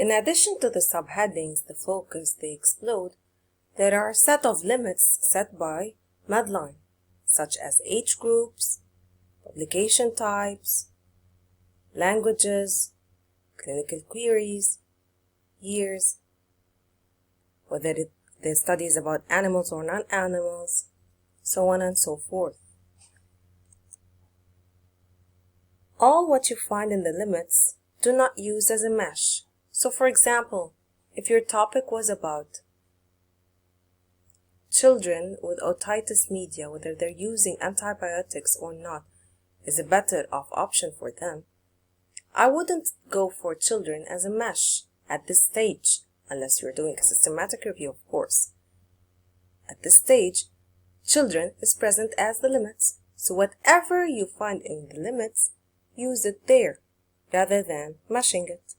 In addition to the subheadings, the focus, the explode, there are a set of limits set by Medline, such as age groups, publication types, languages, clinical queries, years, whether the study is about animals or non-animals, so on and so forth. All what you find in the limits do not use as a mesh. So for example, if your topic was about children with otitis media, whether they're using antibiotics or not is a better off option for them, I wouldn't go for children as a mesh at this stage, unless you're doing a systematic review, of course. At this stage, children is present as the limits, so whatever you find in the limits, use it there rather than meshing it.